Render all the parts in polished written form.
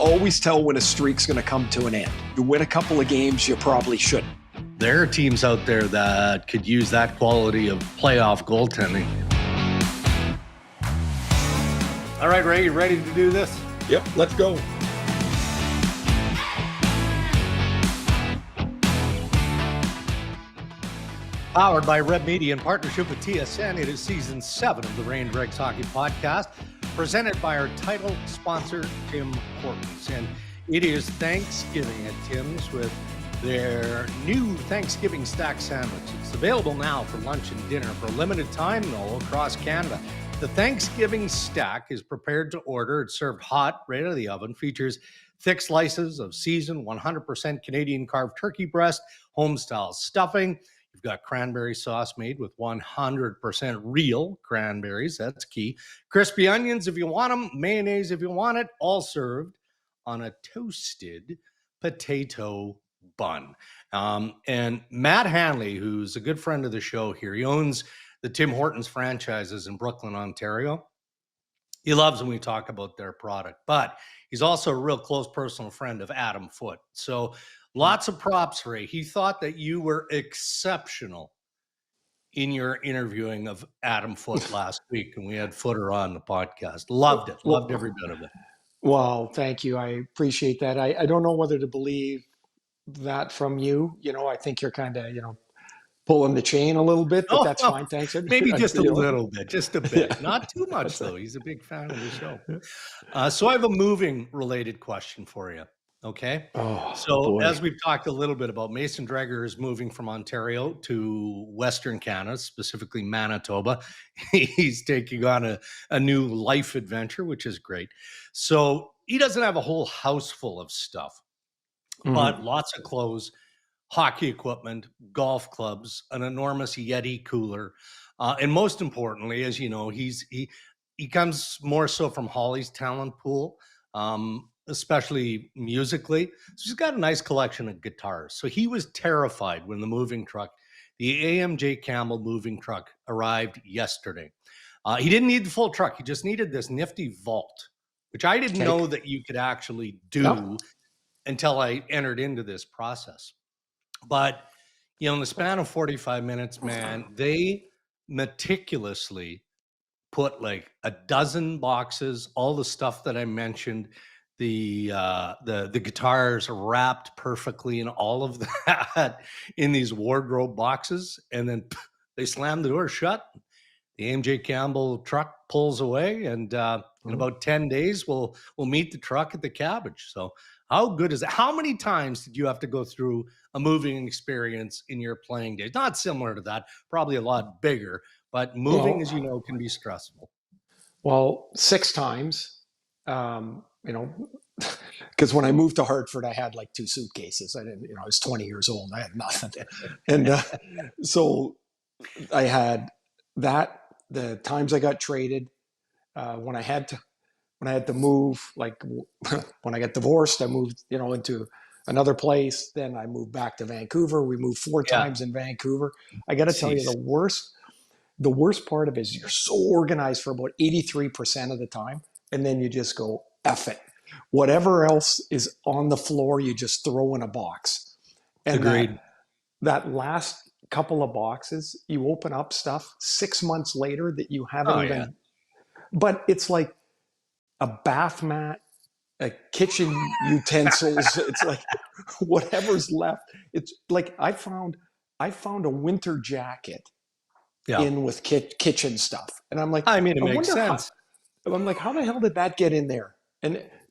always tell when a streak's going to come to an end. You win a couple of games, you probably shouldn't. There are teams out there that could use that quality of playoff goaltending. All right, Ray, you ready to do this? Yep, let's go. Powered by Red Media in partnership with TSN, it is season 7 of the Ray and Dregs Hockey Podcast, presented by our title sponsor, Tim Hortons. And it is Thanksgiving at Tim's with their new Thanksgiving stack sandwich. It's available now for lunch and dinner for a limited time, though, across Canada. The Thanksgiving stack is prepared to order. It's served hot, right out of the oven, features thick slices of seasoned 100% Canadian carved turkey breast, home-style stuffing. You've got cranberry sauce made with 100% real cranberries. That's key. Crispy onions if you want them, mayonnaise if you want it, all served on a toasted potato bun. And Matt Hanley, who's a good friend of the show here, he owns the Tim Hortons franchises in Brooklyn, Ontario. He loves when we talk about their product, but he's also a real close personal friend of Adam Foote. So lots of props, Ray. He thought that you were exceptional in your interviewing of Adam Foote last week, and we had Footer on the podcast. Loved it. Loved every bit of it. Well, thank you. I appreciate that. I don't know whether to believe that from you. You know, I think you're kind of, pulling the chain a little bit, but that's fine. Thanks. Maybe just a little bit, just a bit. Yeah. Not too much, though. He's a big fan of the show. So I have a moving-related question for you. Okay. As we've talked a little bit about, Mason Dreger is moving from Ontario to Western Canada, specifically Manitoba. He's taking on a new life adventure, which is great. So he doesn't have a whole house full of stuff, but lots of clothes, hockey equipment, golf clubs, an enormous Yeti cooler. And most importantly, as you know, he comes more so from Holly's talent pool. Especially musically. So he's got a nice collection of guitars. So he was terrified when the AMJ Campbell moving truck arrived yesterday. He didn't need the full truck. He just needed this nifty vault, which I didn't know that you could actually do until I entered into this process. But, in the span of 45 minutes, man, they meticulously put like a dozen boxes, all the stuff that I mentioned. The guitars wrapped perfectly in all of that in these wardrobe boxes, and then they slam the door shut. The AMJ Campbell truck pulls away, and in about 10 days, we'll meet the truck at the Cabbage. So how good is it? How many times did you have to go through a moving experience in your playing days? Not similar to that, probably a lot bigger, but moving, as you know, can be stressful. Well, 6 times. Because when I moved to Hartford, I had like 2 suitcases. I didn't, I was 20 years old. I had nothing. And so I had that, the times I got traded, when I had to move, like when I got divorced, I moved, into another place. Then I moved back to Vancouver. We moved 4 times in Vancouver. I got to tell you, the worst part of it is you're so organized for about 83% of the time. And then you just go, F it. Whatever else is on the floor, you just throw in a box. And agreed. That last couple of boxes, you open up stuff 6 months later that you haven't even. Yeah. But it's like a bath mat, a kitchen utensils. It's like whatever's left. It's like I found a winter jacket in with kitchen stuff, and I'm like, it makes sense. I'm like, how the hell did that get in there?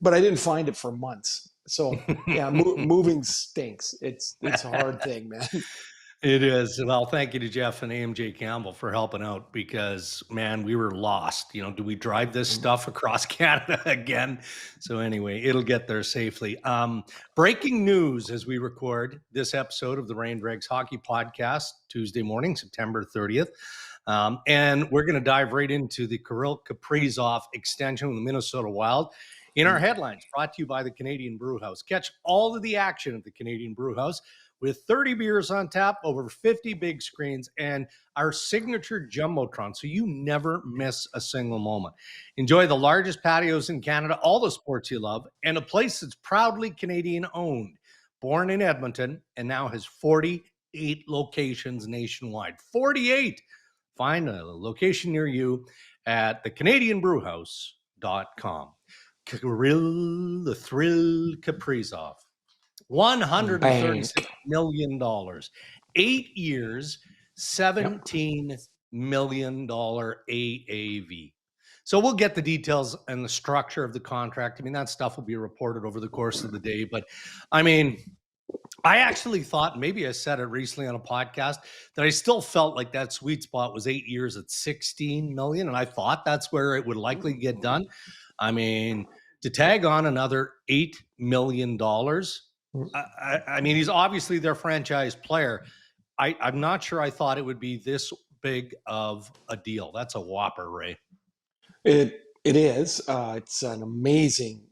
But I didn't find it for months. So moving stinks. It's a hard thing, man. It is. Well, thank you to Jeff and AMJ Campbell for helping out because, man, we were lost. Do we drive this stuff across Canada again? So anyway, it'll get there safely. Breaking news as we record this episode of the Ray and Dregs Hockey Podcast, Tuesday morning, September 30th. And we're going to dive right into the Kirill Kaprizov extension with the Minnesota Wild. In our headlines, brought to you by the Canadian Brew House. Catch all of the action at the Canadian Brew House with 30 beers on tap, over 50 big screens, and our signature Jumbotron, so you never miss a single moment. Enjoy the largest patios in Canada, all the sports you love, and a place that's proudly Canadian-owned. Born in Edmonton and now has 48 locations nationwide. 48! Find a location near you at thecanadianbrewhouse.com. Kirill the Thrill Kaprizov. $136 million. 8 years, $17 million AAV. So we'll get the details and the structure of the contract. I mean, that stuff will be reported over the course of the day. But, I mean, I actually thought, maybe I said it recently on a podcast, that I still felt like that sweet spot was 8 years at $16 million. And I thought that's where it would likely get done. I mean, to tag on another $8 million, I mean, he's obviously their franchise player. I'm not sure I thought it would be this big of a deal. That's a whopper, Ray. It is. It's an amazing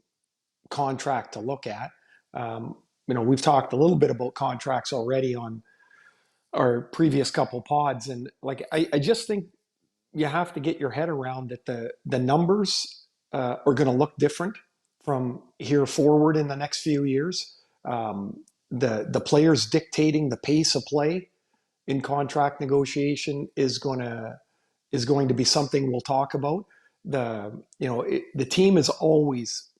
contract to look at. We've talked a little bit about contracts already on our previous couple pods, and like I just think you have to get your head around that the numbers are going to look different from here forward in the next few years. The players dictating the pace of play in contract negotiation is going to be something we'll talk about. The team is always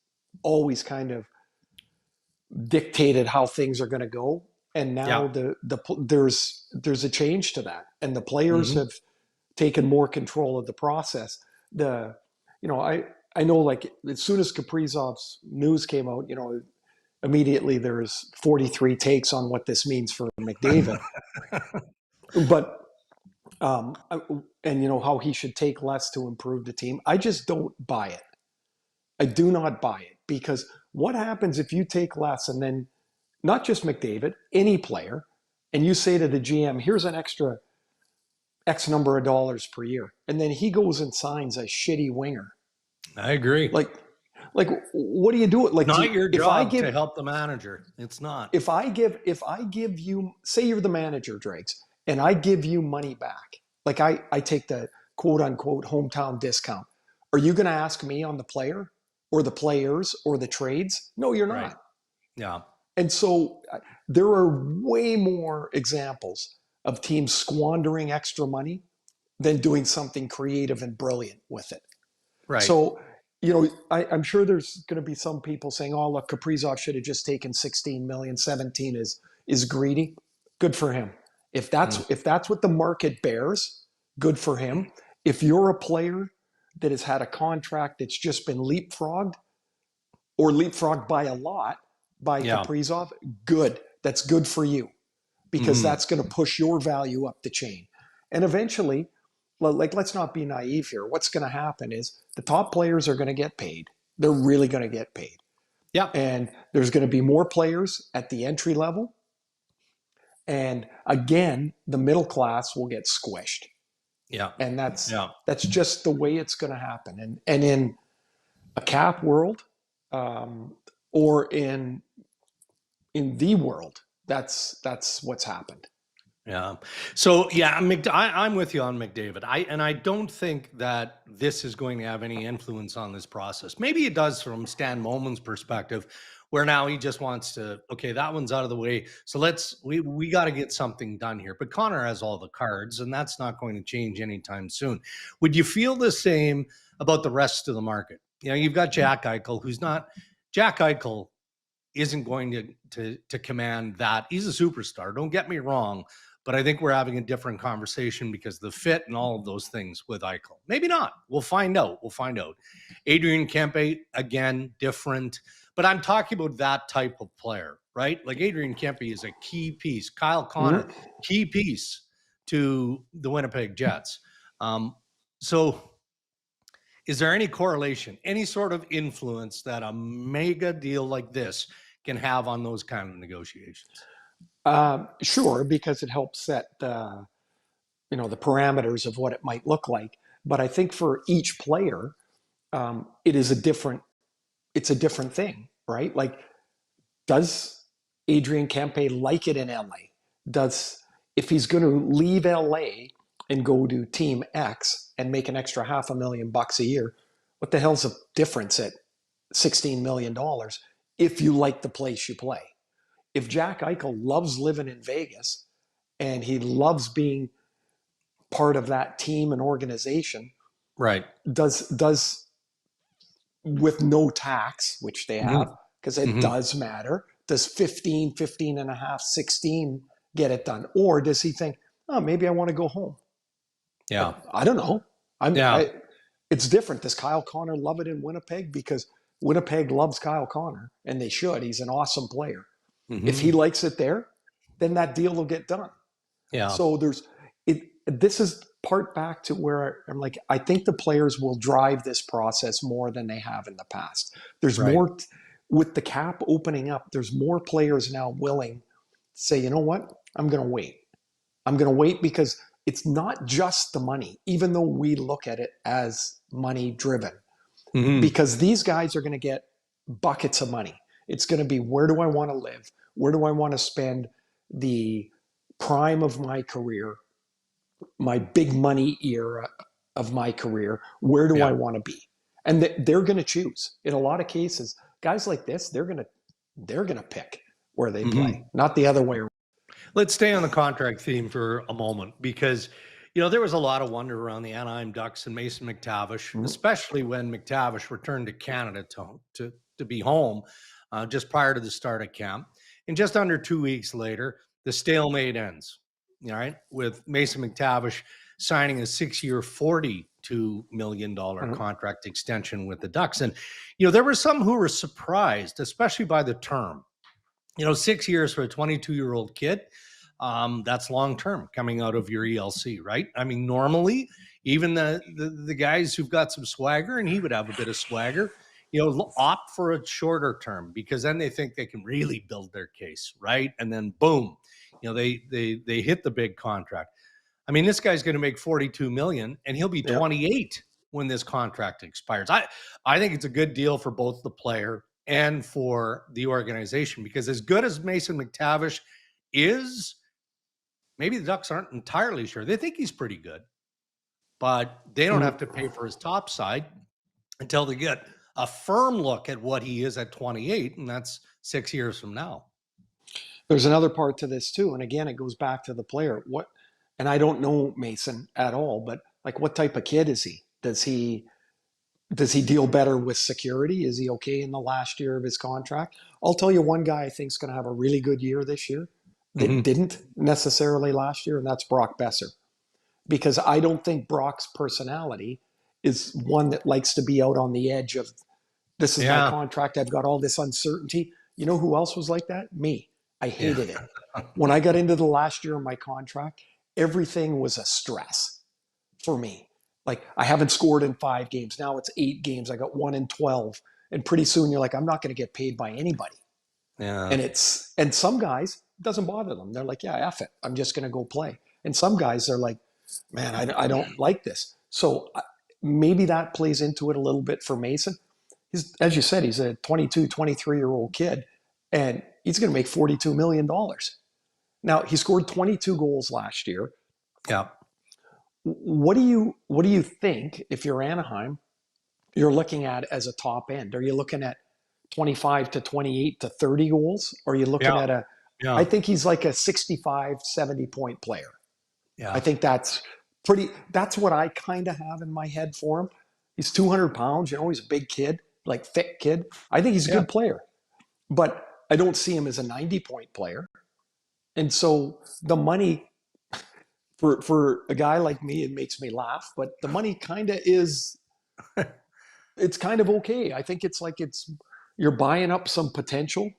kind of dictated how things are going to go, and now there's a change to that, and the players have taken more control of the process. I know, like, as soon as Kaprizov's news came out, immediately there's 43 takes on what this means for McDavid. But how he should take less to improve the team. I just don't buy it. I do not buy it, because what happens if you take less, and then not just McDavid, any player, and you say to the GM, here's an extra X number of dollars per year, and then he goes and signs a shitty winger. I agree. Like what do you do? Like, not your job to help the manager. It's not. If I give you, say you're the manager, Dregs, and I give you money back, like I take the quote unquote hometown discount, are you going to ask me on the player or the players or the trades? No, you're not. Right. Yeah. And so there are way more examples of teams squandering extra money than doing something creative and brilliant with it. Right. So, I'm sure there's going to be some people saying, oh, look, Kaprizov should have just taken 16 million, 17 is greedy. Good for him. If that's what the market bears, good for him. If you're a player that has had a contract that's just been leapfrogged, or leapfrogged by a lot by Kaprizov, good. That's good for you, because that's going to push your value up the chain. And eventually, like, let's not be naive here. What's going to happen is the top players are going to get paid. They're really going to get paid. Yeah. And there's going to be more players at the entry level. And again, the middle class will get squished. Yeah. And that's just the way it's going to happen. And in a cap world, or in the world, that's what's happened. Yeah. So I'm with you on McDavid. I don't think that this is going to have any influence on this process. Maybe it does from Stan Moman's perspective, where now he just wants to, okay, that one's out of the way, so we got to get something done here. But Connor has all the cards, and that's not going to change anytime soon. Would you feel the same about the rest of the market? You've got Jack Eichel, Jack Eichel isn't going to command that. He's a superstar, don't get me wrong, but I think we're having a different conversation because of the fit and all of those things with Eichel. Maybe not. We'll find out. Adrian Kempe, again, different. But I'm talking about that type of player, right? Like, Adrian Kempe is a key piece. Kyle Connor, key piece to the Winnipeg Jets. So is there any correlation, any sort of influence that a mega deal like this can have on those kind of negotiations? Sure, because it helps set the parameters of what it might look like. But I think for each player, it's a different thing, right? Like, does Adrian Kempe like it in LA? If he's going to leave LA and go to Team X and make an extra $500,000 a year, what the hell's the difference at $16 million if you like the place you play? If Jack Eichel loves living in Vegas and he loves being part of that team and organization, right? Does with no tax, which they have, because it does matter, does 15 and a half, 16 get it done? Or does he think, oh, maybe I want to go home? Yeah. I don't know. It's different. Does Kyle Connor love it in Winnipeg? Because Winnipeg loves Kyle Connor, and they should. He's an awesome player. If he likes it there, then that deal will get done. Yeah. So this is part back to where I'm like, I think the players will drive this process more than they have in the past. There's more with the cap opening up. There's more players now willing to say, you know what? I'm going to wait. I'm going to wait because it's not just the money, even though we look at it as money driven, because these guys are going to get buckets of money. It's going to be, where do I want to live? Where do I want to spend the prime of my career, my big money era of my career? Where do I want to be? And they're going to choose. In a lot of cases, guys like this, they're going to pick where they play, not the other way around. Let's stay on the contract theme for a moment, because, you know, there was a lot of wonder around the Anaheim Ducks and Mason McTavish, especially when McTavish returned to Canada to be home just prior to the start of camp. And just under 2 weeks later, the stalemate ends, all right, with Mason McTavish signing a 6-year, $42 million contract extension with the Ducks. And, you know, there were some who were surprised, especially by the term. You know, 6 years for a 22-year-old kid, that's long-term coming out of your ELC, right? I mean, normally, even the guys who've got some swagger, and he would have a bit of swagger, you know, opt for a shorter term, because then they think they can really build their case, right? And then boom, you know, they hit the big contract. I mean, this guy's going to make $42 million, and he'll be 28 when this contract expires. I think it's a good deal for both the player and for the organization, because as good as Mason McTavish is, maybe the Ducks aren't entirely sure. They think he's pretty good, but they don't have to pay for his top side until they get a firm look at what he is at 28, and that's 6 years from now. There's another part to this too, and again, it goes back to the player. And I don't know Mason at all, but like, what type of kid is he? Does he deal better with security? Is he okay in the last year of his contract? I'll tell you one guy I think is going to have a really good year this year that didn't necessarily last year, and that's Brock Besser. Because I don't think Brock's personality is one that likes to be out on the edge of, this is my contract, I've got all this uncertainty. You know who else was like that? Me. I hated it. When I got into the last year of my contract, everything was a stress for me. Like, I haven't scored in 5 games. Now it's 8 games. I got 1 in 12. And pretty soon you're like, I'm not going to get paid by anybody. Yeah. And some guys, it doesn't bother them. They're like, yeah, F it. I'm just going to go play. And some guys are like, man, I don't like this. So maybe that plays into it a little bit for Mason. As you said, he's a 22, 23-year-old kid, and he's going to make $42 million. Now, he scored 22 goals last year. Yeah. What do you think, if you're Anaheim, you're looking at as a top end? Are you looking at 25 to 28 to 30 goals? Or are you looking at I think he's like a 65, 70 point player. Yeah. I think that's what I kind of have in my head for him. He's 200 pounds, you know, he's a big kid, like thick kid. I think he's a good player, but I don't see him as a 90 point player. And so the money, for a guy like me, it makes me laugh, but the money kind of is, it's kind of okay. I think it's like, you're buying up some potential.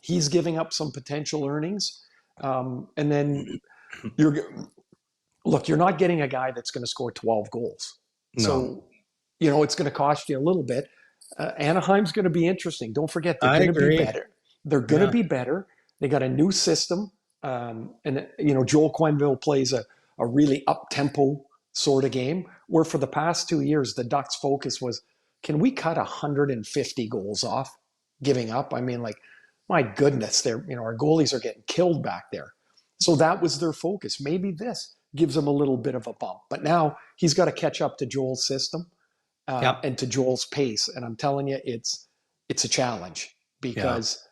He's giving up some potential earnings. And then you're not getting a guy that's going to score 12 goals. No. So, you know, it's going to cost you a little bit. Anaheim's going to be interesting. Don't forget, they're going to be better. They're going to be better. They got a new system. And, you know, Joel Quenneville plays a really up-tempo sort of game, where for the past 2 years, the Ducks' focus was, can we cut 150 goals off giving up? I mean, like, my goodness, our goalies are getting killed back there. So that was their focus. Maybe this gives them a little bit of a bump. But now he's got to catch up to Joel's system and to Joel's pace. And I'm telling you, it's a challenge because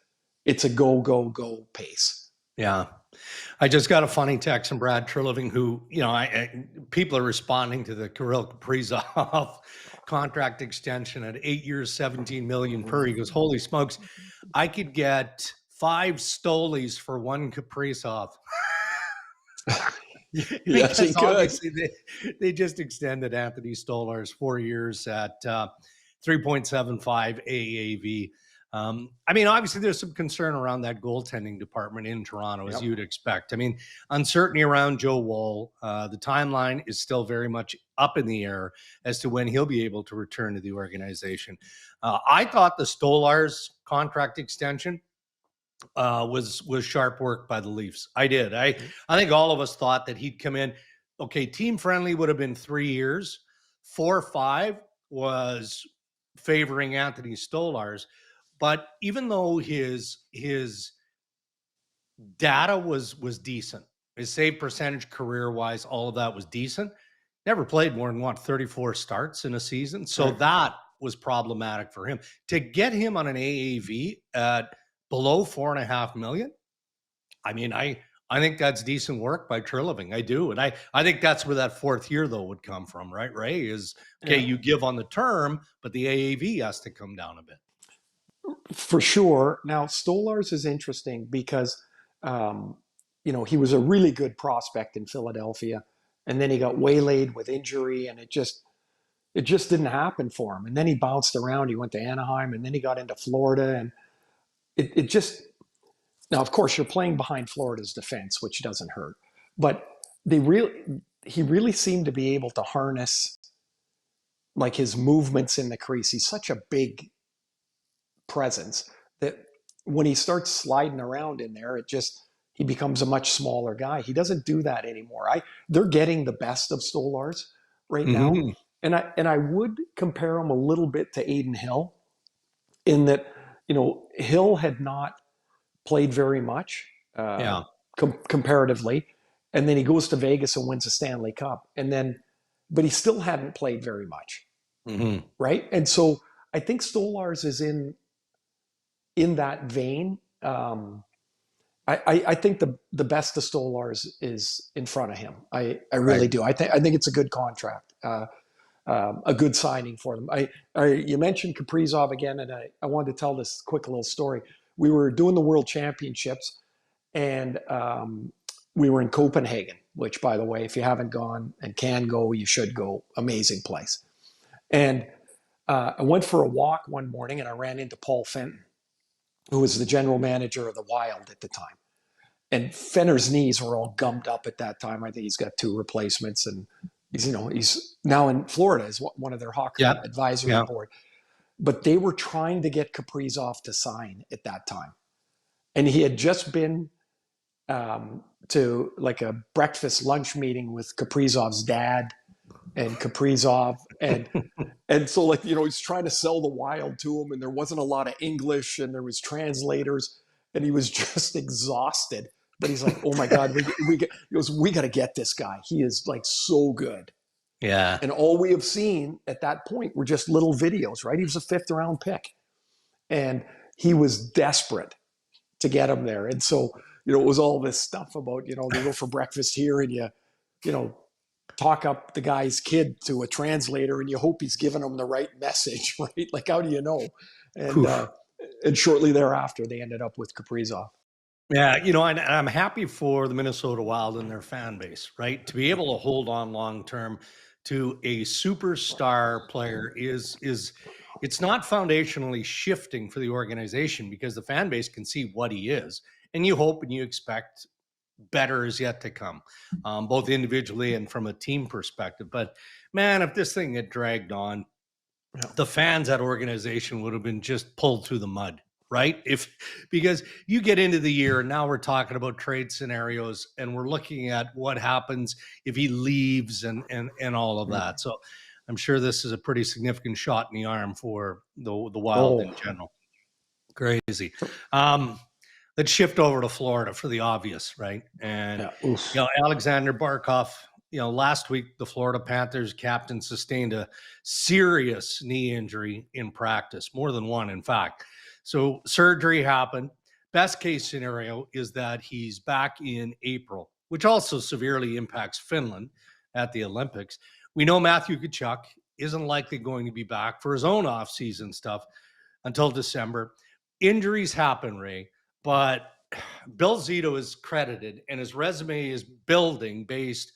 it's a go pace. Yeah. I just got a funny text from Brad Treliving, who, people are responding to the Kirill Kaprizov contract extension at 8 years, 17 million per. He goes, holy smokes, I could get 5 Stolarz for 1 Kaprizov. Yes, he could. Obviously they just extended Anthony Stolarz 4 years at 3.75 AAV. Obviously there's some concern around that goaltending department in Toronto, as you'd expect. Uncertainty around Joe Woll. The timeline is still very much up in the air as to when he'll be able to return to the organization. I thought the Stolarz contract extension was sharp work by the Leafs. I did. I think all of us thought that he'd come in. Okay, team friendly would have been 3 years. 4 or 5 was favoring Anthony Stolarz. But even though his data was decent, his save percentage career-wise, all of that was decent, never played more than 34 starts in a season. So that was problematic for him. To get him on an AAV at below $4.5 million, I think that's decent work by Treliving. I do. And I think that's where that 4th year, though, would come from, right, Ray? Is, you give on the term, but the AAV has to come down a bit. For sure. Now, Stolarz is interesting because, he was a really good prospect in Philadelphia, and then he got waylaid with injury, and it just didn't happen for him. And then he bounced around. He went to Anaheim, and then he got into Florida, and it just now, of course, you're playing behind Florida's defense, which doesn't hurt, but he really seemed to be able to harness like his movements in the crease. He's such a big presence that when he starts sliding around in there, he becomes a much smaller guy. He doesn't do that anymore. They're getting the best of Stolarz right now, and I would compare him a little bit to Adin Hill in that Hill had not played very much comparatively, and then he goes to Vegas and wins a Stanley Cup, but he still hadn't played very much, right? And so I think Stolarz is in that vein. I think the best of Stolarz is in front of him. I really do. I think it's a good contract, a good signing for them. You mentioned Kaprizov again, and I wanted to tell this quick little story. We were doing the World Championships, and we were in Copenhagen, which, by the way, if you haven't gone and can go, you should go. Amazing place. And I went for a walk one morning, and I ran into Paul Fenton, who was the general manager of the Wild at the time. And Fenner's knees were all gummed up at that time. I think he's got 2 replacements, and he's now in Florida as one of their hockey advisory board. But they were trying to get Kaprizov to sign at that time. And he had just been to like a breakfast lunch meeting with Kaprizov's dad and Kaprizov. And so he's trying to sell the Wild to him, and there wasn't a lot of English, and there was translators, and he was just exhausted. But he's like, oh my God, we got to get this guy. He is like so good. Yeah. And all we have seen at that point were just little videos, right? He was a 5th round pick, and he was desperate to get him there. And so, it was all this stuff about, they go for breakfast here, and you talk up the guy's kid to a translator, and you hope he's giving him the right message, right? Like, how do you know? And shortly thereafter, they ended up with Kaprizov. Yeah, and I'm happy for the Minnesota Wild and their fan base, right? To be able to hold on long term to a superstar player is it's not foundationally shifting for the organization, because the fan base can see what he is, and you hope and you expect better is yet to come, both individually and from a team perspective. But man, if this thing had dragged on, the fans at organization would have been just pulled through the mud, right? Because you get into the year, and now we're talking about trade scenarios, and we're looking at what happens if he leaves and all of that. So I'm sure this is a pretty significant shot in the arm for the Wild in general. Crazy. let's shift over to Florida for the obvious, right? And, Aleksander Barkov, last week, the Florida Panthers captain sustained a serious knee injury in practice, more than one, in fact. So surgery happened. Best case scenario is that he's back in April, which also severely impacts Finland at the Olympics. We know Matthew Tkachuk isn't likely going to be back for his own offseason stuff until December. Injuries happen, Ray, but Bill Zito is credited and his resume is building based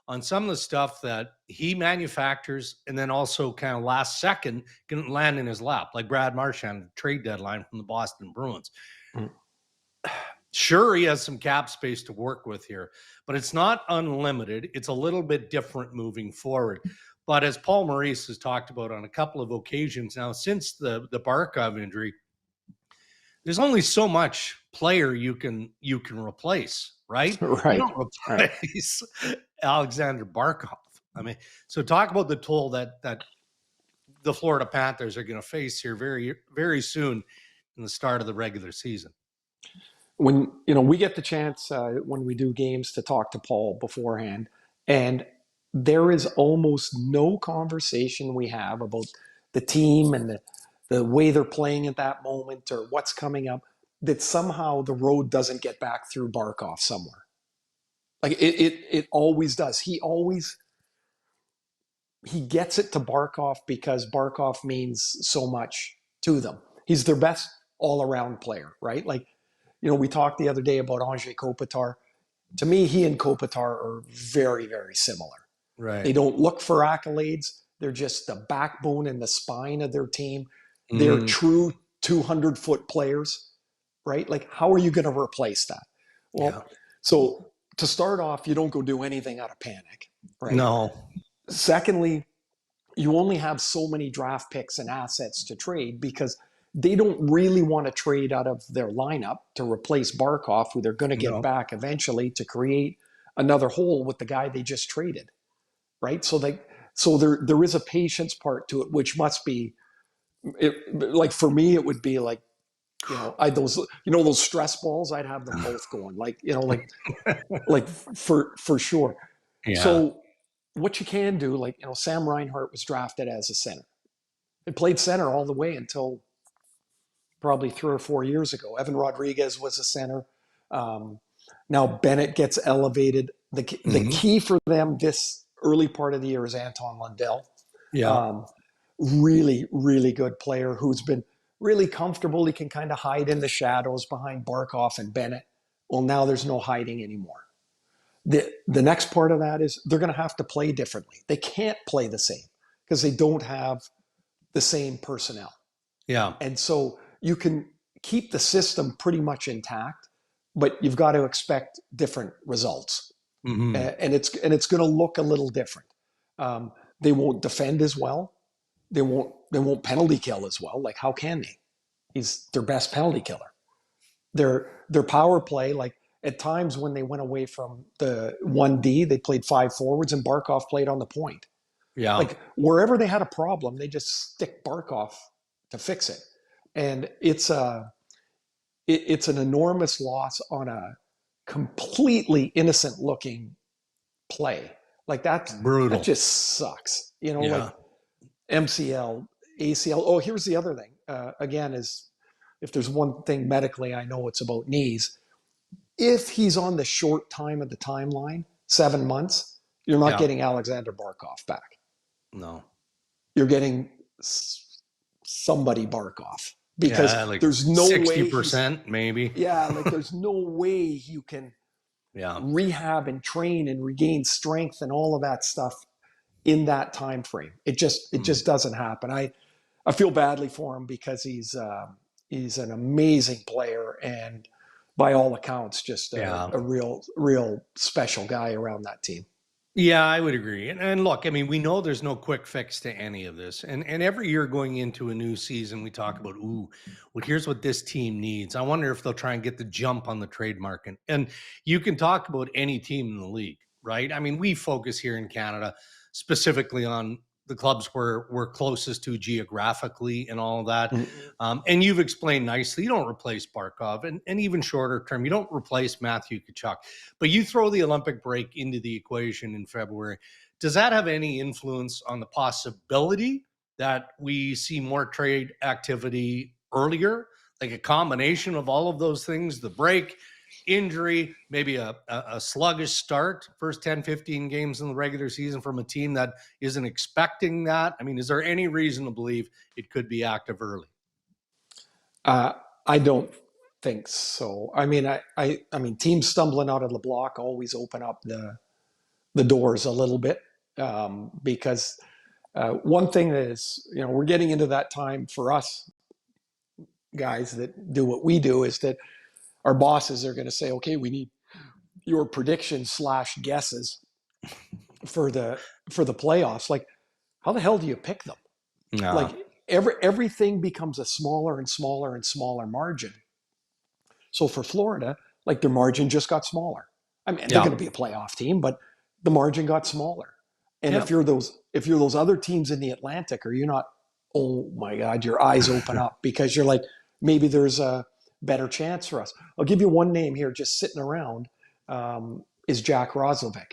on some of the stuff that he manufactures and then also kind of last second can land in his lap, like Brad Marchand, trade deadline from the Boston Bruins. Sure, he has some cap space to work with here, but it's not unlimited. It's a little bit different moving forward. But as Paul Maurice has talked about on a couple of occasions now, since the Barkov injury, there's only so much player you can replace, right? Right. You don't replace Aleksander Barkov. I mean, so talk about the toll that the Florida Panthers are going to face here very, very soon in the start of the regular season. When we get the chance when we do games to talk to Paul beforehand, and there is almost no conversation we have about the team and the way they're playing at that moment or what's coming up, that somehow the road doesn't get back through Barkov somewhere. Like it always does. He gets it to Barkov because Barkov means so much to them. He's their best all-around player, right? Like, we talked the other day about Anze Kopitar. To me, he and Kopitar are very, very similar. Right. They don't look for accolades. They're just the backbone and the spine of their team. They're true 200-foot players, right? Like, how are you going to replace that? Well, so to start off, you don't go do anything out of panic, right? No. Secondly, you only have so many draft picks and assets to trade because they don't really want to trade out of their lineup to replace Barkov, who they're going to get back eventually, to create another hole with the guy they just traded, right? So there is a patience part to it, which must be, like for me, it would be like, those stress balls. I'd have them both going, like for sure. Yeah. So what you can do, Sam Reinhart was drafted as a center. He played center all the way until probably 3 or 4 years ago. Evan Rodriguez was a center. Now Bennett gets elevated. The key for them this early part of the year is Anton Lundell. Yeah. Really, really good player who's been really comfortable. He can kind of hide in the shadows behind Barkov and Bennett. Well, now there's no hiding anymore. The next part of that is they're going to have to play differently. They can't play the same because they don't have the same personnel. Yeah. And so you can keep the system pretty much intact, but you've got to expect different results. And it's going to look a little different. They won't defend as well. They won't penalty kill as well. Like, how can they? He's their best penalty killer. Their power play, like at times when they went away from the 1D, they played 5 forwards and Barkov played on the point. Yeah. Like wherever they had a problem, they just stick Barkov to fix it. And it's an enormous loss on a completely innocent looking play. Like that's brutal. That just sucks. Like MCL, ACL. Oh, here's the other thing. Again, is if there's one thing medically I know, it's about knees. If he's on the short time of the timeline, 7 months, you're not getting Aleksander Barkov back. No. You're getting somebody Barkov. Because there's no 60% maybe. Yeah, like there's no way you can rehab and train and regain strength and all of that stuff in that time frame. It just doesn't happen. I feel badly for him because he's an amazing player and by all accounts just a real special guy around that team. Yeah, I would agree. And look, I mean, we know there's no quick fix to any of this. And every year going into a new season, we talk about, here's what this team needs. I wonder if they'll try and get the jump on the trade market. And you can talk about any team in the league, right? I mean, we focus here in Canada specifically on the clubs we're closest to geographically and all of that. And you've explained nicely, you don't replace Barkov, and even shorter term, you don't replace Matthew Tkachuk, but you throw the Olympic break into the equation in February. Does that have any influence on the possibility that we see more trade activity earlier, like a combination of all of those things, the break, injury, maybe a sluggish start, first 10, 15 games in the regular season from a team that isn't expecting that? I mean, is there any reason to believe it could be active early? I don't think so. I mean, I mean, teams stumbling out of the block always open up the doors a little bit, because one thing is, we're getting into that time for us guys that do what we do, is that our bosses are going to say, okay, we need your predictions / guesses for the playoffs. Like, how the hell do you pick them? No. Like, everything becomes a smaller and smaller and smaller margin. So for Florida, like, their margin just got smaller. I mean, they're going to be a playoff team, but the margin got smaller. And if you're those other teams in the Atlantic, are you not, oh my God, your eyes open up, because you're like, maybe there's a better chance for us. I'll give you one name here just sitting around, is Jack Roslovic.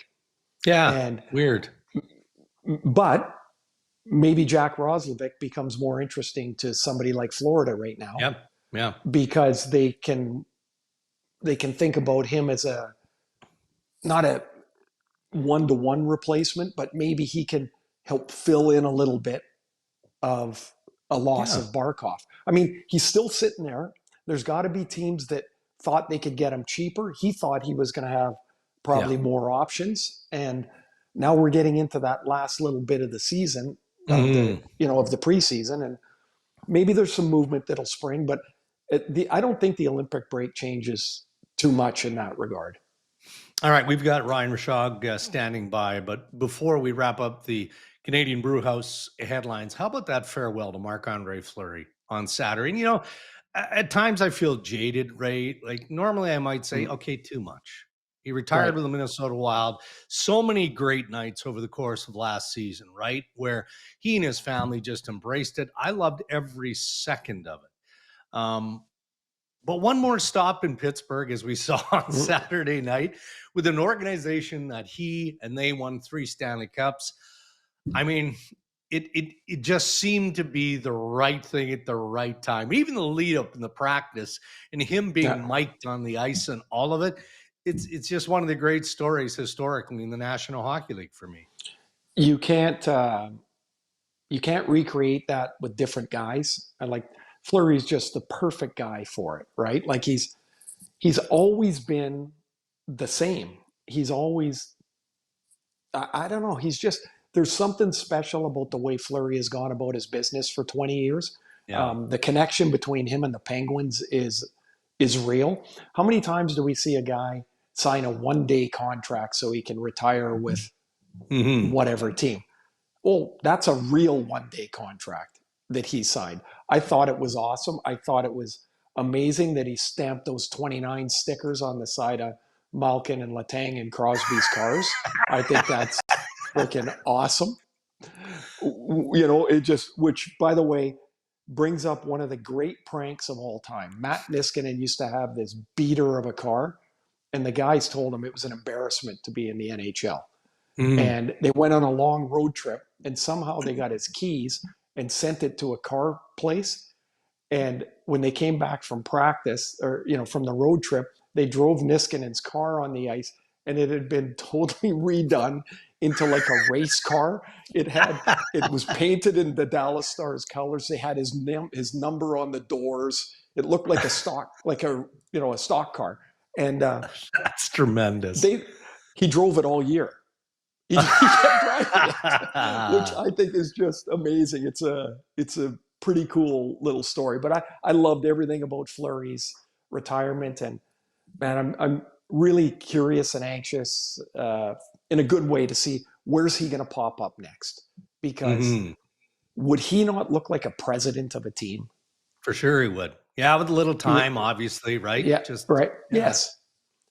Yeah, and weird. But maybe Jack Roslovic becomes more interesting to somebody like Florida right now. Yeah. Because they can think about him as not a one-to-one replacement, but maybe he can help fill in a little bit of a loss of Barkov. I mean, he's still sitting there. There's got to be teams that thought they could get him cheaper. He thought he was going to have probably more options. And now we're getting into that last little bit of the season, of the preseason. And maybe there's some movement that'll spring, but I don't think the Olympic break changes too much in that regard. All right, we've got Ryan Rishaug standing by, but before we wrap up the Canadian Brewhouse headlines, how about that farewell to Marc-Andre Fleury on Saturday? And, at times I feel jaded, Ray. Like, normally I might say, okay, too much. He retired with the Minnesota Wild. So many great nights over the course of last season, right? Where he and his family just embraced it. I loved every second of it. But one more stop in Pittsburgh, as we saw on Saturday night, with an organization that he and they won 3 Stanley Cups. I mean, it just seemed to be the right thing at the right time. Even the lead up in the practice and him being mic'd on the ice and all of it. It's just one of the great stories historically in the National Hockey League for me. You can't recreate that with different guys. And like, Fleury's just the perfect guy for it, right? Like, he's always been the same. He's always, I don't know. He's just, there's something special about the way Fleury has gone about his business for 20 years. The connection between him and the Penguins is real. How many times do we see a guy sign a 1-day contract so he can retire with whatever team? Well, that's a real 1-day contract that he signed. I thought it was awesome. I thought it was amazing that he stamped those 29 stickers on the side of Malkin and Letang and Crosby's cars. I think that's freaking awesome. It just, which, by the way, brings up one of the great pranks of all time. Matt Niskanen used to have this beater of a car, and the guys told him it was an embarrassment to be in the NHL. And they went on a long road trip, and somehow they got his keys and sent it to a car place. And when they came back from practice, or from the road trip, they drove Niskanen's car on the ice, and it had been totally redone into like a race car. It was painted in the Dallas Stars colors. They had his number on the doors. It looked like a stock car. And that's tremendous. He drove it all year. He kept driving it, which I think is just amazing. It's a pretty cool little story. But I loved everything about Fleury's retirement, and man, I'm really curious and anxious in a good way to see where's he going to pop up next. Because would he not look like a president of a team? For sure he would. Yeah, with a little time, obviously, right? Yeah, right. Yeah. Yes.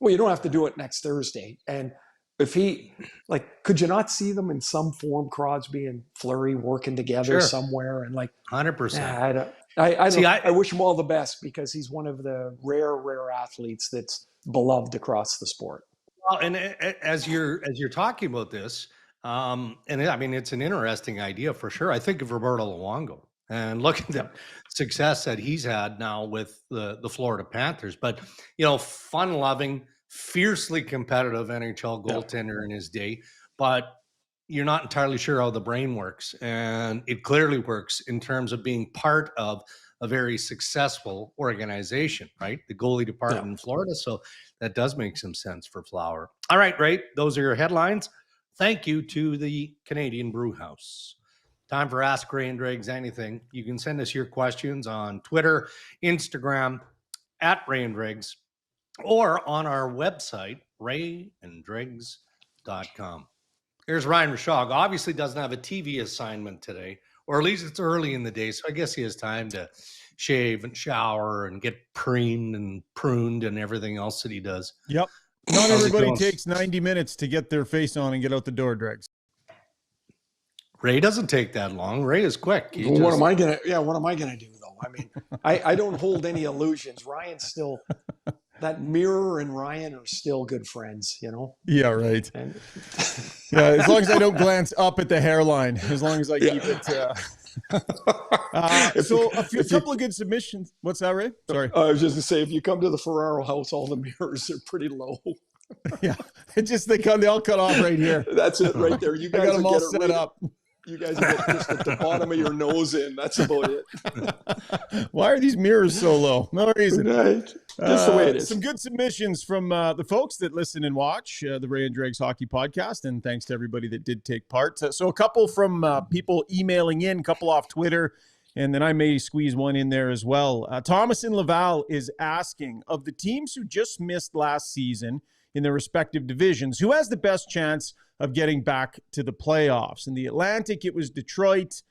Well, you don't have to do it next Thursday. And if he, like, could you not see them in some form, Crosby and Fleury working together Sure. somewhere? And like, 100%. I wish him all the best because he's one of the rare athletes that's beloved across the sport. Well, and as you're talking about this, and I mean, it's an interesting idea for sure. I think of Roberto Luongo and look at the success that he's had now with the Florida Panthers. But, fun-loving, fiercely competitive NHL goaltender in his day, but you're not entirely sure how the brain works. And it clearly works in terms of being part of a very successful organization, right? The goalie department in Florida. So that does make some sense for Flower. All right, Ray, those are your headlines. Thank you to the Canadian Brew House. Time for Ask Ray and Dregs Anything. You can send us your questions on Twitter, Instagram, at Ray and Dregs, or on our website, rayanddregs.com. Here's Ryan Rishaug. Obviously doesn't have a TV assignment today, or at least it's early in the day, so I guess he has time to shave and shower and get preened and pruned and everything else that he does. Yep. Not everybody takes 90 minutes to get their face on and get out the door, Dregs. Ray doesn't take that long. Ray is quick. What am I gonna do though? I mean, I don't hold any illusions. Ryan's still that Mirror and Ryan are still good friends, Yeah, right. As long as I don't glance up at the hairline, as long as I keep it. So a couple of good submissions. What's that, Ray? Sorry. I was just going to say, if you come to the Ferraro house, all the mirrors are pretty low. Yeah, they all cut off right here. That's it right there. You guys got them all set up. You guys get just at the bottom of your nose in. That's about it. Why are these mirrors so low? No reason. Right. Just the way it is. Some good submissions from the folks that listen and watch the Ray and Dregs Hockey Podcast, and thanks to everybody that did take part. So a couple from people emailing in, a couple off Twitter, and then I may squeeze one in there as well. Thomas in Laval is asking, of the teams who just missed last season in their respective divisions, who has the best chance of getting back to the playoffs? In the Atlantic, it was Detroit.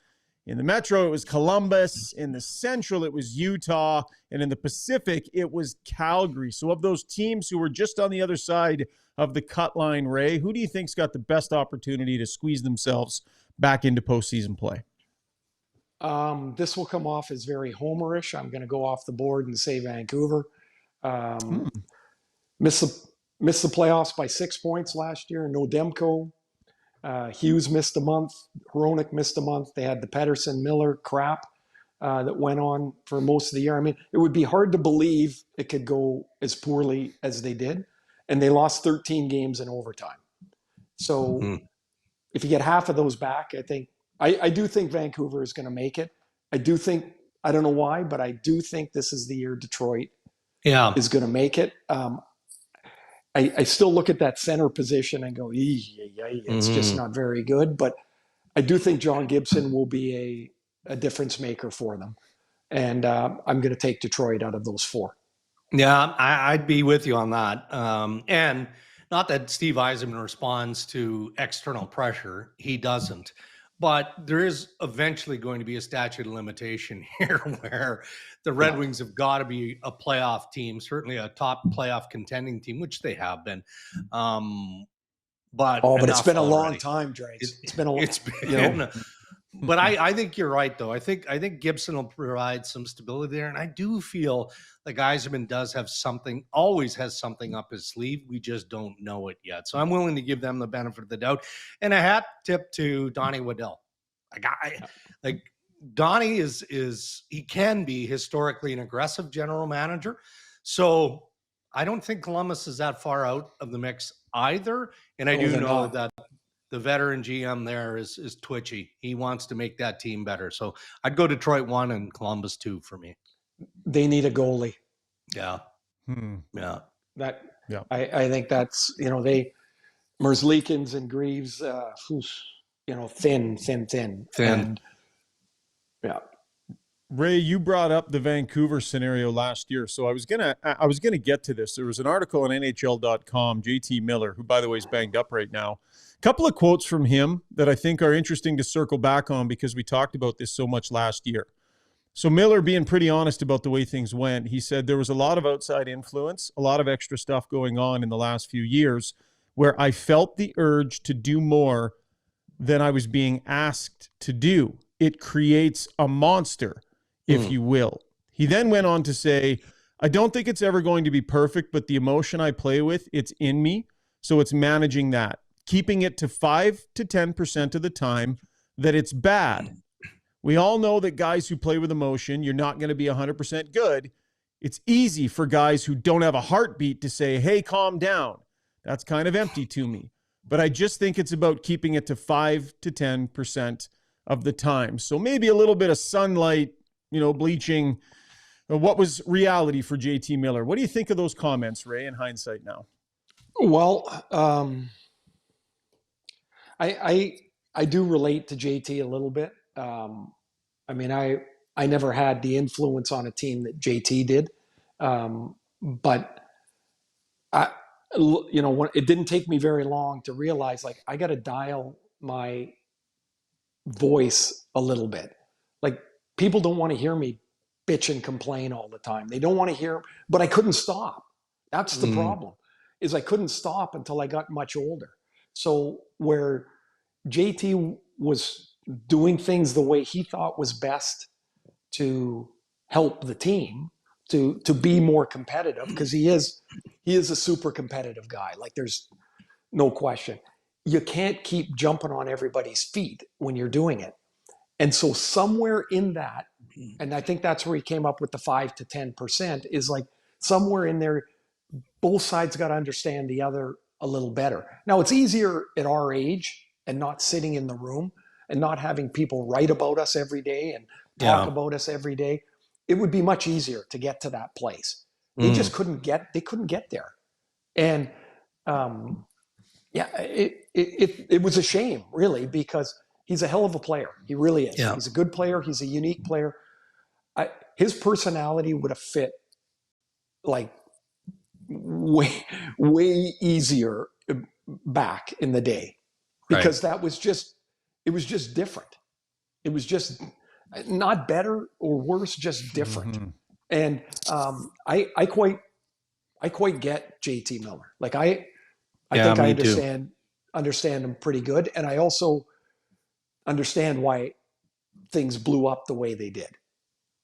In the Metro, it was Columbus. In the Central, it was Utah. And in the Pacific, it was Calgary. So of those teams who were just on the other side of the cut line, Ray, who do you think's got the best opportunity to squeeze themselves back into postseason play? This will come off as very homerish. I'm going to go off the board and say Vancouver. Missed the playoffs by 6 points last year. No Demko. Hughes missed a month. Hronik missed a month. They had the Pettersson-Miller crap that went on for most of the year. I mean, it would be hard to believe it could go as poorly as they did. And they lost 13 games in overtime. So if you get half of those back, I do think Vancouver is going to make it. I don't know why, but I do think this is the year Detroit is going to make it. I still look at that center position and go, it's just not very good. But I do think John Gibson will be a difference maker for them. And I'm going to take Detroit out of those four. Yeah, I'd be with you on that. And not that Steve Yzerman responds to external pressure. He doesn't. But there is eventually going to be a statute of limitation here where the Red Wings have got to be a playoff team, certainly a top playoff contending team, which they have been. But it's been a long time, Dregs. It's been a long time. But I think you're right, though. I think Gibson will provide some stability there. And I do feel like Yzerman always has something up his sleeve. We just don't know it yet. So I'm willing to give them the benefit of the doubt. And a hat tip to Donnie Waddell. Donnie he can be historically an aggressive general manager. So I don't think Columbus is that far out of the mix either. And I do know that the veteran GM there is twitchy. He wants to make that team better. So I'd go Detroit 1 and Columbus 2 for me. They need a goalie. Yeah. Yeah. I think that's, Merzlikins and Greaves, thin. And, Ray, you brought up the Vancouver scenario last year, so I was gonna get to this. There was an article on NHL.com, JT Miller, who, by the way, is banged up right now. A couple of quotes from him that I think are interesting to circle back on because we talked about this so much last year. So Miller, being pretty honest about the way things went, he said there was a lot of outside influence, a lot of extra stuff going on in the last few years, where I felt the urge to do more than I was being asked to do. It creates a monster, if you will. He then went on to say, I don't think it's ever going to be perfect, but the emotion I play with, it's in me. So it's managing that, keeping it to 5 to 10% of the time that it's bad. We all know that guys who play with emotion, you're not going to be 100% good. It's easy for guys who don't have a heartbeat to say, hey, calm down. That's kind of empty to me. But I just think it's about keeping it to 5 to 10% of the time. So maybe a little bit of sunlight, bleaching. What was reality for JT Miller? What do you think of those comments, Ray, in hindsight now? Well, I do relate to JT a little bit. I never had the influence on a team that JT did, but it didn't take me very long to realize, like, I got to dial my voice a little bit. Like, people don't want to hear me bitch and complain all the time. They don't want to hear, but I couldn't stop. That's the problem, is I couldn't stop until I got much older. So where JT was doing things the way he thought was best to help the team to be more competitive, because he is a super competitive guy. Like, there's no question. You can't keep jumping on everybody's feet when you're doing it. And so somewhere in that, and I think that's where he came up with the 5 to 10%, is like somewhere in there, both sides got to understand the other a little better. Now, it's easier at our age and not sitting in the room and not having people write about us every day and talk about us every day. It would be much easier to get to that place. They just couldn't get there. And it was a shame, really, because he's a hell of a player. He really is. Yeah. He's a good player. He's a unique player. His personality would have fit like way easier back in the day, because it was just different. It was just not better or worse, just different. And I quite get JT Miller. Like, I think I understand him pretty good, and I also understand why things blew up the way they did.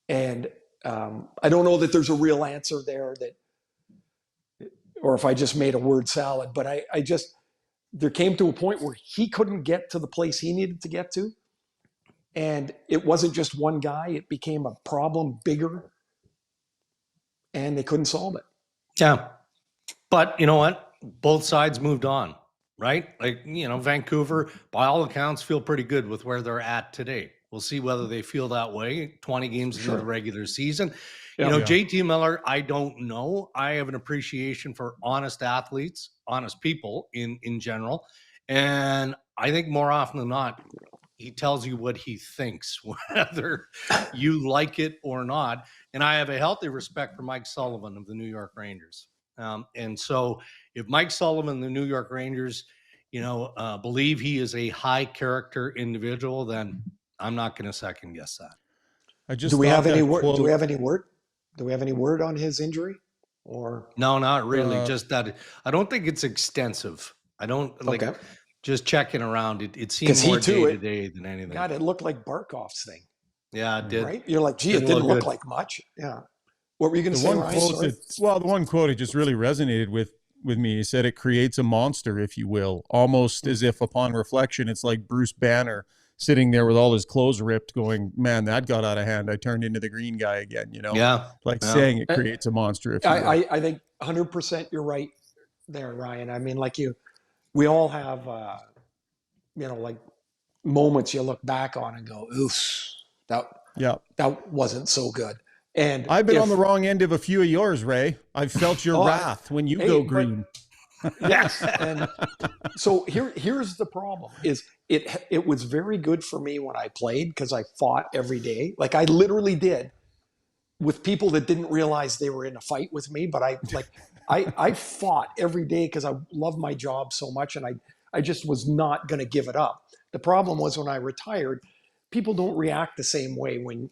And I don't know that there's a real answer there, or if I just made a word salad, but there came to a point where he couldn't get to the place he needed to get to. And it wasn't just one guy. It became a problem bigger, and they couldn't solve it. Yeah. But you know what? Both sides moved on, right? Like, Vancouver, by all accounts, feel pretty good with where they're at today. We'll see whether they feel that way 20 games into the regular season. JT Miller, I don't know. I have an appreciation for honest athletes, honest people in general. And I think more often than not, he tells you what he thinks, whether you like it or not. And I have a healthy respect for Mike Sullivan of the New York Rangers. And so if Mike Sullivan, the New York Rangers, believe he is a high character individual, then I'm not going to second guess that. Do we have any word? Do we have any word? Do we have any word on his injury? Or no, not really. Just that I don't think it's extensive. I don't like just checking around. It seems more day to day than anything. God, it looked like Barkov's thing. Yeah, it did. Right? You're like, gee, it didn't look like much. Yeah. What were you going to say, Ryan? The one quote that just really resonated with me. He said it creates a monster, if you will, almost as if upon reflection, it's like Bruce Banner sitting there with all his clothes ripped going, man, that got out of hand. I turned into the green guy again, saying it creates a monster. If you will. I think 100% you're right there, Ryan. I mean, like we all have, like moments you look back on and go, oof, that wasn't so good. And I've been on the wrong end of a few of yours, Ray. I've felt your wrath when you go green. Yes. And so here's the problem is it was very good for me when I played, because I fought every day. Like, I literally did, with people that didn't realize they were in a fight with me, but I fought every day because I love my job so much, and I just was not going to give it up. The problem was, when I retired, people don't react the same way when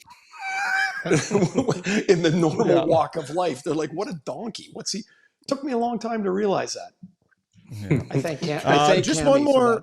in the normal walk of life. They're like, what a donkey. It took me a long time to realize that. Yeah. I thank just Cammy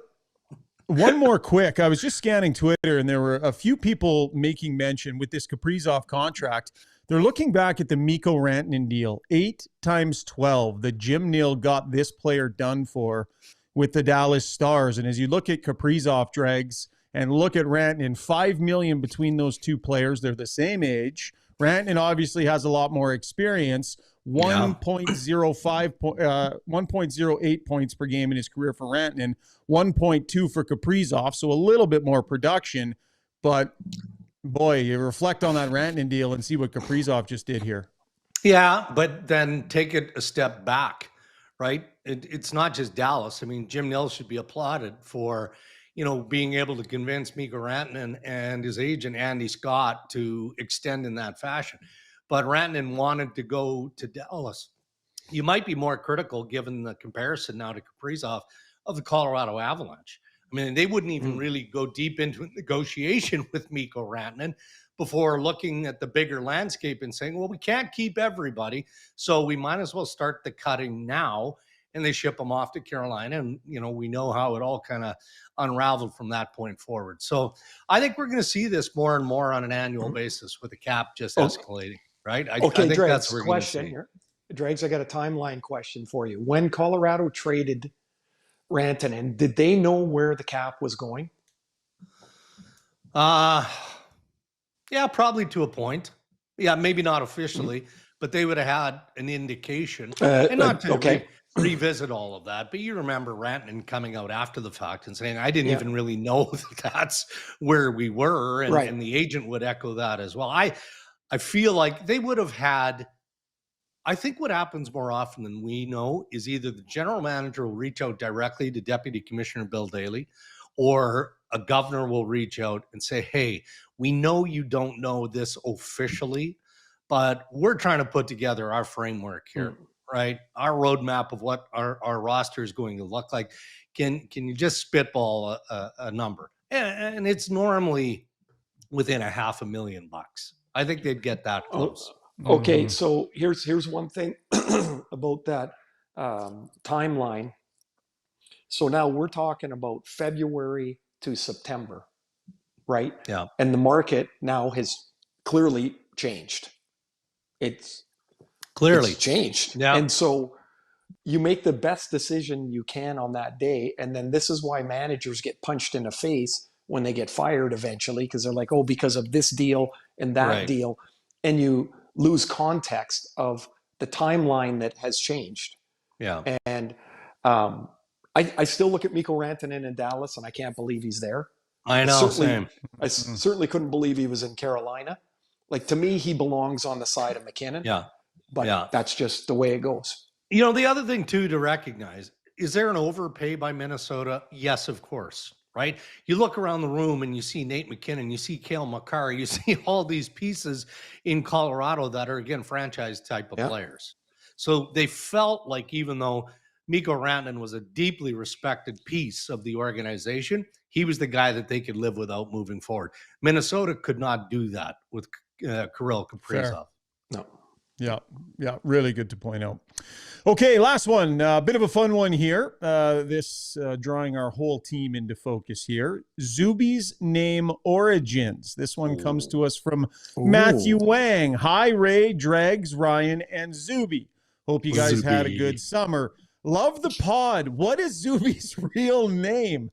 one more quick. I was just scanning Twitter, and there were a few people making mention with this Kaprizov contract. They're looking back at the Mikko Rantanen deal, 8 times 12 that Jim Nill got this player done for with the Dallas Stars. And as you look at Kaprizov, Dregs, and look at Rantanen, $5 million between those two players. They're the same age. Rantanen obviously has a lot more experience. 1.08 points per game in his career for Rantanen, 1.2 for Kaprizov, so a little bit more production. But boy, you reflect on that Rantanen deal and see what Kaprizov just did here. Yeah, but then take it a step back, right? It's not just Dallas. I mean, Jim Nill should be applauded for, being able to convince Mikko Rantanen and his agent, Andy Scott, to extend in that fashion. But Rantanen wanted to go to Dallas. You might be more critical, given the comparison now to Kaprizov, of the Colorado Avalanche. I mean, they wouldn't even really go deep into a negotiation with Mikko Rantanen before looking at the bigger landscape and saying, well, we can't keep everybody, so we might as well start the cutting now. And they ship them off to Carolina. And, we know how it all kind of unraveled from that point forward. So I think we're going to see this more and more on an annual basis with the cap just escalating, right? I think Dregs, that's what we're going to see. Here. Dregs, I got a timeline question for you. When Colorado traded Rantanen, did they know where the cap was going? Yeah, probably to a point. Yeah, maybe not officially, but they would have had an indication. And not to revisit all of that, but you remember Rantanen coming out after the fact and saying, I didn't even really know that that's where we were. And the agent would echo that as well. I feel like they would have had, I think what happens more often than we know is either the general manager will reach out directly to Deputy Commissioner Bill Daly, or a governor will reach out and say, hey, we know you don't know this officially, but we're trying to put together our framework here, right? Our roadmap of what our roster is going to look like. Can you just spitball a number? And it's normally within $500,000. I think they'd get that close. Okay, so here's one thing about that timeline. So now we're talking about February to September, right? Yeah. And the market now has clearly changed. It's changed. Yeah. And so you make the best decision you can on that day. And then this is why managers get punched in the face when they get fired eventually, because they're like, oh, because of this deal and that deal. And you lose context of the timeline that has changed. Yeah. And I still look at Mikko Rantanen in Dallas, and I can't believe he's there. I know, same. I certainly couldn't believe he was in Carolina. Like, to me, he belongs on the side of McKinnon. Yeah. But that's just the way it goes. The other thing, too, to recognize, is there an overpay by Minnesota? Yes, of course, right? You look around the room and you see Nate McKinnon, you see Cale Makar, you see all these pieces in Colorado that are, again, franchise type of players. So they felt like, even though Mikko Rantanen was a deeply respected piece of the organization, he was the guy that they could live without moving forward. Minnesota could not do that with Kirill Kaprizov. Fair. No. Yeah, really good to point out. Okay, last one. Bit of a fun one here. This drawing our whole team into focus here. Zuby's name origins. This one comes to us from Matthew Wang. Hi, Ray, Dregs, Ryan, and Zuby. Hope you guys had a good summer. Love the pod. What is Zuby's real name?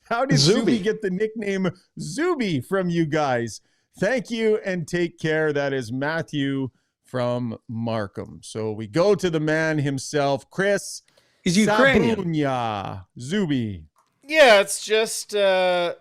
How did Zuby get the nickname Zuby from you guys? Thank you and take care. That is Matthew from Markham. So we go to the man himself, Chris. He's Ukrainian. Sabunya. Zuby. Yeah, it's just a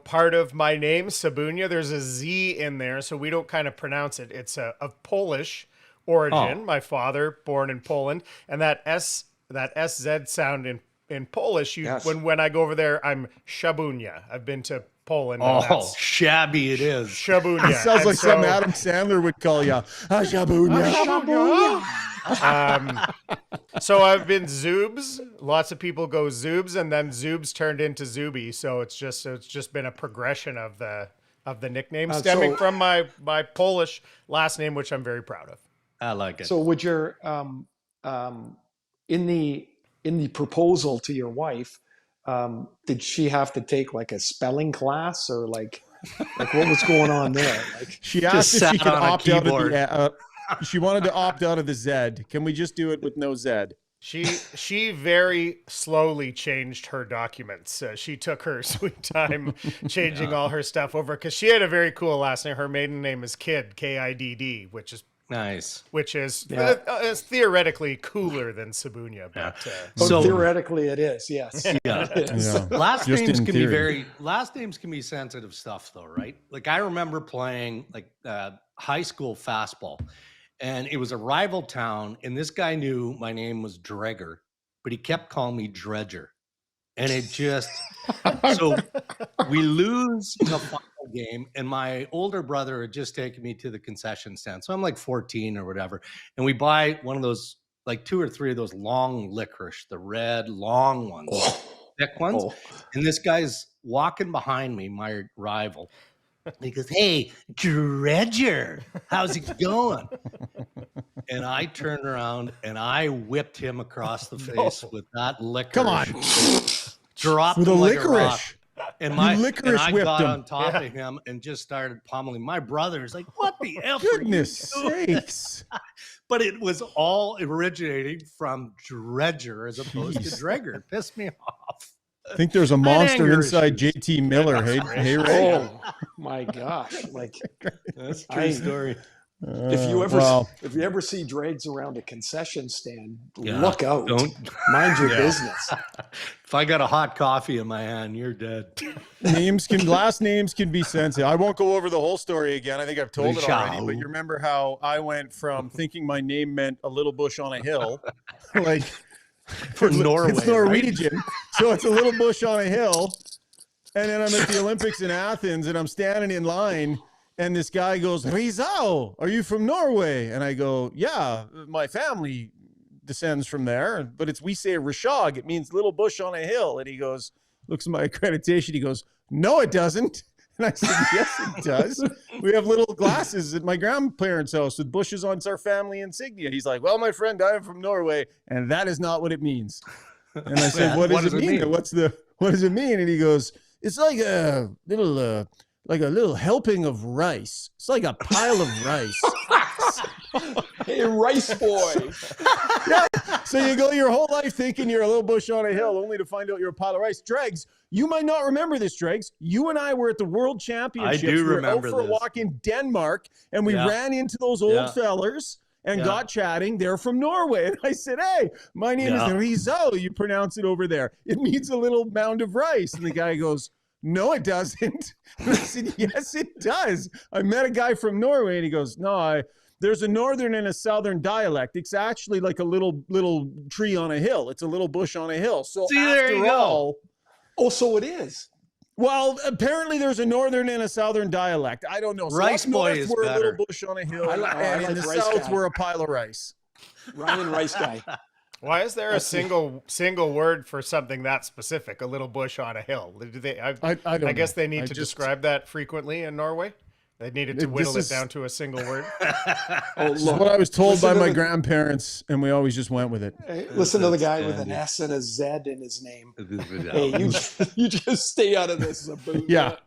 part of my name, Sabunya. There's a Z in there, so we don't kind of pronounce it. It's of Polish origin. Oh. My father, born in Poland, and that SZ sound in Polish. When I go over there, I'm Shabunya. I've been to Poland. Oh, shabby it is. Shabunya. It sounds like something Adam Sandler would call you. Shabunya. So I've been Zoobs. Lots of people go Zoobs, and then Zoobs turned into Zuby. So it's just been a progression of the nickname stemming from my Polish last name, which I'm very proud of. I like it. So would your in the proposal to your wife, did she have to take like a spelling class or like what was going on there? Like she asked if she could opt out of the she wanted to opt out of the Z. Can we just do it with no Z? She very slowly changed her documents. She took her sweet time changing all her stuff over because she had a very cool last name. Her maiden name is Kidd, Kidd, which is nice. Which is it's theoretically cooler than Sabunya, but so theoretically it is. Yes. Yeah. Last names can be sensitive stuff though, right? Like I remember playing like high school fastball. And it was a rival town, and this guy knew my name was Dreger, but he kept calling me Dredger. And it just so we lose the final game, and my older brother had just taken me to the concession stand. So I'm like 14 or whatever. And we buy one of those, like 2 or 3 of those long licorice, the red long ones, thick ones. And this guy's walking behind me, my rival. He goes, "Hey, Dredger, how's it going?" And I turned around and I whipped him across the face with that licorice. Come on. Dropped with him a like licorice. A rock. And I whipped got him on top of him and just started pummeling. My brother's like, "What the F?" Goodness sakes. But it was all originating from Dredger as opposed to Dreger. It pissed me off. I think there's a monster inside JT Miller. Hey, Ray. Oh my gosh! Like that's a true story. If you ever see Dregs around a concession stand, look out. Mind your business. If I got a hot coffee in my hand, you're dead. Last names can be sensitive. I won't go over the whole story again. I think I've told it already. But you remember how I went from thinking my name meant a little bush on a hill, like. For Norway, it's Norwegian, right? So it's a little bush on a hill. And then I'm at the Olympics in Athens, and I'm standing in line, and this guy goes, "Rizal, are you from Norway?" And I go, "Yeah, my family descends from there, but we say Rishag, it means little bush on a hill." And he goes, looks at my accreditation, he goes, "No, it doesn't." And I said, "Yes, it does. We have little glasses at my grandparents' house with bushes on our family insignia." He's like, "Well, my friend, I am from Norway, and that is not what it means." And I said, what does it mean? What does it mean? And he goes, "It's like a little helping of rice. It's like a pile of rice." Hey, rice boy. Yeah. So you go your whole life thinking you're a little bush on a hill, only to find out you're a pile of rice. Dregs, you might not remember this, Dregs. You and I were at the World Championships. I do remember this. We were out for a walk in Denmark, and we ran into those old fellers and got chatting. They're from Norway. And I said, "Hey, my name is Rizal. You pronounce it over there. It means a little mound of rice." And the guy goes, "No, it doesn't." And I said, "Yes, it does. I met a guy from Norway." And he goes, "No, there's a northern and a southern dialect. It's actually like a little tree on a hill. It's a little bush on a hill." So after all, so it is. Well, apparently there's a northern and a southern dialect. I don't know. So rice boy is we're better. A little bush on a hill, and in the south we're a pile of rice. Ryan Rice guy. Why is there a single word for something that specific? A little bush on a hill. Do they? I guess they need to describe that frequently in Norway. They needed to whittle it down to a single word. This is what I was told by my grandparents, and we always just went with it. Hey, listen to the guy with an S and a Z in his name. Hey, you just stay out of this, Sabunya. Yeah.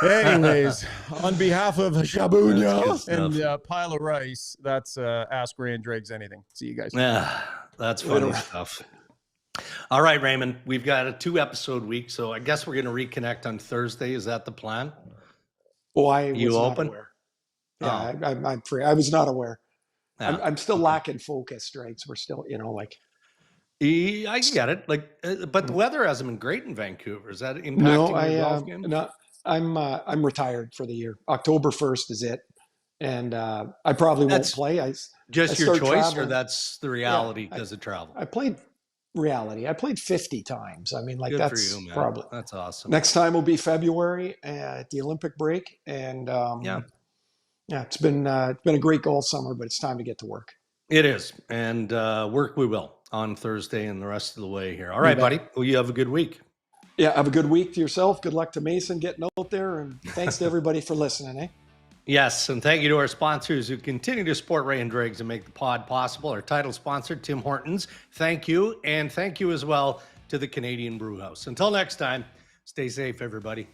Anyways, on behalf of Sabunya and Pile of Rice, that's Ask Ray and Dregs Anything. See you guys. Yeah, that's funny stuff. All right, Raymond, we've got a 2-episode week, so I guess we're going to reconnect on Thursday. Is that the plan? Oh, I was not aware. Yeah, I'm free. I was not aware. Yeah. I'm still lacking focus, right? So we're still, I get it. But the weather hasn't been great in Vancouver. Is that impacting your golf game? No, I'm retired for the year. October 1st is it, and I probably won't play. I your choice, traveling. Or that's the reality because of travel. I played reality. I played 50 times. I mean, Good that's for you, man. probably that's awesome. Next time will be February at the Olympic break, and it's been a great golf summer, but it's time to get to work. It is, and work we will on Thursday and the rest of the way here. All right, buddy. Well, you have a good week. Yeah, have a good week to yourself. Good luck to Mason getting out there, and thanks to everybody for listening. Yes, and thank you to our sponsors who continue to support Ray and Dregs and make the pod possible. Our title sponsor, Tim Hortons, thank you. And thank you as well to the Canadian Brew House. Until next time, stay safe, everybody.